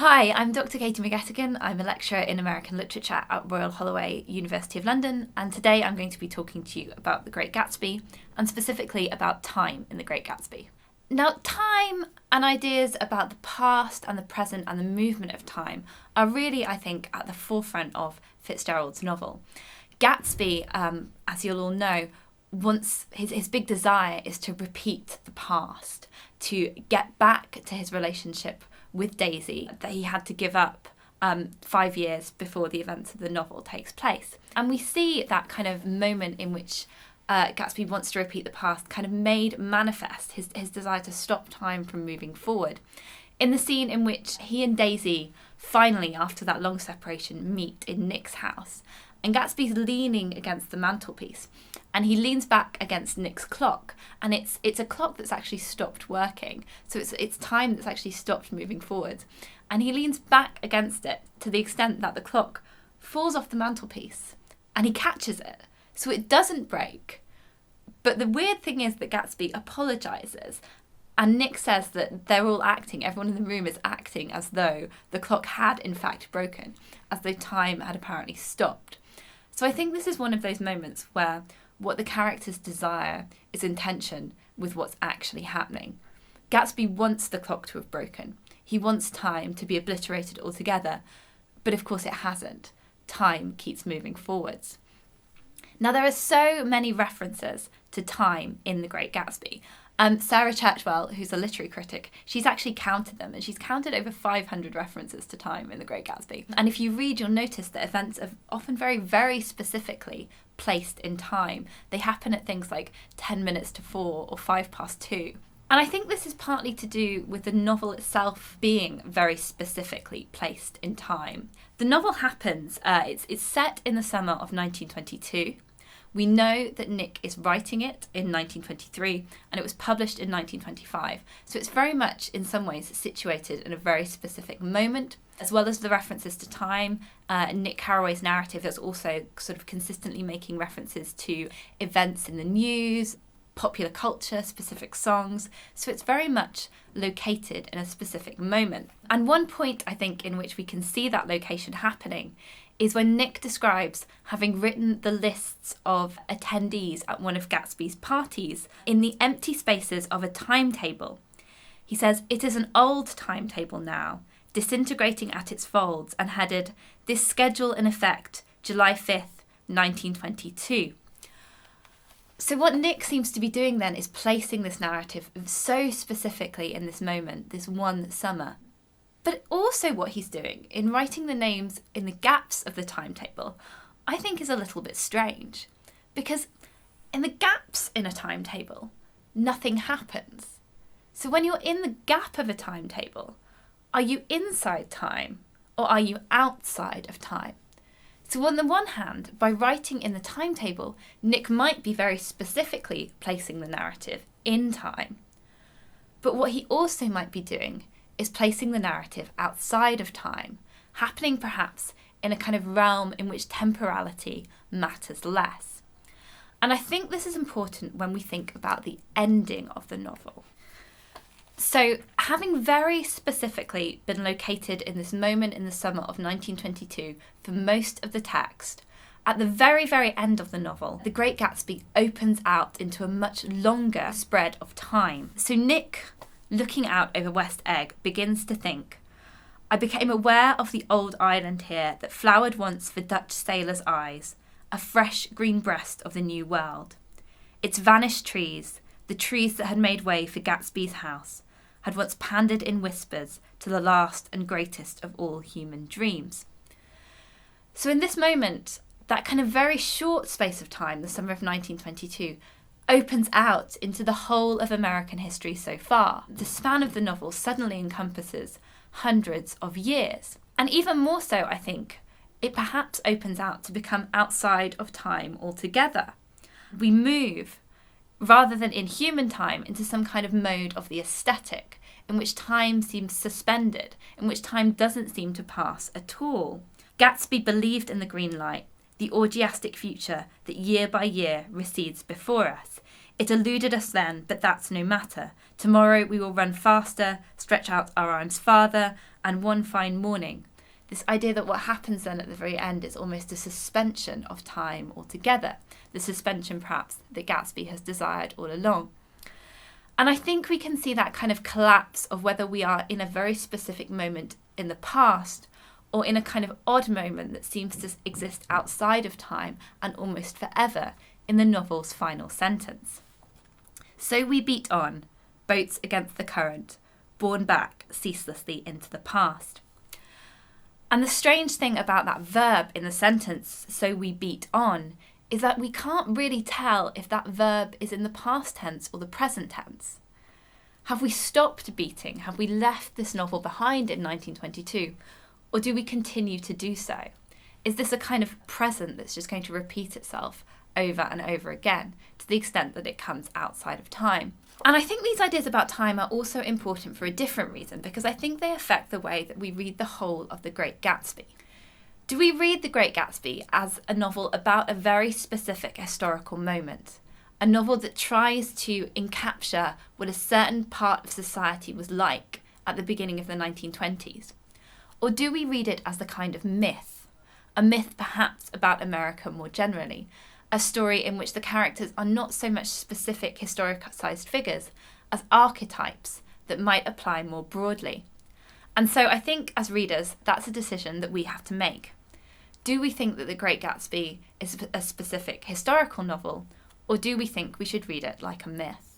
Hi, I'm Dr. Katie McGettigan. I'm a lecturer in American Literature at Royal Holloway, University of London, and today I'm going to be talking to you about The Great Gatsby, and specifically about time in The Great Gatsby. Now, time and ideas about the past and the present and the movement of time are really, I think, at the forefront of Fitzgerald's novel. Gatsby, as you'll all know, wants his big desire is to repeat the past, to get back to his relationship with Daisy that he had to give up 5 years before the events of the novel takes place. And we see that kind of moment in which Gatsby wants to repeat the past kind of made manifest his desire to stop time from moving forward. In the scene in which he and Daisy finally, after that long separation, meet in Nick's house, and Gatsby's leaning against the mantelpiece, and he leans back against Nick's clock, and it's a clock that's actually stopped working, so it's time that's actually stopped moving forward, and he leans back against it to the extent that the clock falls off the mantelpiece, and he catches it, so it doesn't break. But the weird thing is that Gatsby apologises, and Nick says that they're all acting, everyone in the room is acting as though the clock had in fact broken, as though time had apparently stopped. So I think this is one of those moments where what the characters desire is in tension with what's actually happening. Gatsby wants the clock to have broken. He wants time to be obliterated altogether, but of course it hasn't. Time keeps moving forwards. Now, there are so many references to time in The Great Gatsby. Sarah Churchwell, who's a literary critic, she's actually counted them, and she's counted over 500 references to time in The Great Gatsby. And if you read, you'll notice that events are often very, very specifically placed in time. They happen at things like 10 minutes to 4 or 5 past 2. And I think this is partly to do with the novel itself being very specifically placed in time. The novel happens, it's set in the summer of 1922. We know that Nick is writing it in 1923 and it was published in 1925. So it's very much, in some ways, situated in a very specific moment, as well as the references to time. Nick Carraway's narrative is also sort of consistently making references to events in the news, popular culture, specific songs. So it's very much located in a specific moment. And one point, I think, in which we can see that location happening is when Nick describes having written the lists of attendees at one of Gatsby's parties in the empty spaces of a timetable. He says, "It is an old timetable now, disintegrating at its folds and headed, 'This schedule in effect, July 5th, 1922. So what Nick seems to be doing then is placing this narrative so specifically in this moment, this one summer. But also what he's doing in writing the names in the gaps of the timetable, I think is a little bit strange. Because in the gaps in a timetable, nothing happens. So when you're in the gap of a timetable, are you inside time or are you outside of time? So on the one hand, by writing in the timetable, Nick might be very specifically placing the narrative in time. But what he also might be doing is placing the narrative outside of time, happening perhaps in a kind of realm in which temporality matters less. And I think this is important when we think about the ending of the novel. So, having very specifically been located in this moment in the summer of 1922 for most of the text, at the very, very end of the novel, The Great Gatsby opens out into a much longer spread of time. So Nick, looking out over West Egg, begins to think, "I became aware of the old island here that flowered once for Dutch sailors' eyes, a fresh green breast of the new world. Its vanished trees, the trees that had made way for Gatsby's house, had once pandered in whispers to the last and greatest of all human dreams." So in this moment, that kind of very short space of time, the summer of 1922, opens out into the whole of American history so far. The span of the novel suddenly encompasses hundreds of years. And even more so, I think, it perhaps opens out to become outside of time altogether. We move, rather than in human time, into some kind of mode of the aesthetic, in which time seems suspended, in which time doesn't seem to pass at all. Gatsby believed in the green light, the orgiastic future that year by year recedes before us. It eluded us then, but that's no matter. Tomorrow we will run faster, stretch out our arms farther, and One Fine Morning. This idea that what happens then at the very end is almost a suspension of time altogether, the suspension perhaps that Gatsby has desired all along. And I think we can see that kind of collapse of whether we are in a very specific moment in the past or in a kind of odd moment that seems to exist outside of time and almost forever in the novel's final sentence. So we beat on, boats against the current, borne back ceaselessly into the past. And the strange thing about that verb in the sentence, so we beat on, is that we can't really tell if that verb is in the past tense or the present tense. Have we stopped beating? Have we left this novel behind in 1922? Or do we continue to do so? Is this a kind of present that's just going to repeat itself over and over again to the extent that it comes outside of time? And I think these ideas about time are also important for a different reason, because I think they affect the way that we read the whole of The Great Gatsby. Do we read The Great Gatsby as a novel about a very specific historical moment? A novel that tries to encapture what a certain part of society was like at the beginning of the 1920s? Or do we read it as the kind of myth? A myth perhaps about America more generally, a story in which the characters are not so much specific historicised figures as archetypes that might apply more broadly. And so I think as readers, that's a decision that we have to make. Do we think that The Great Gatsby is a specific historical novel, or do we think we should read it like a myth?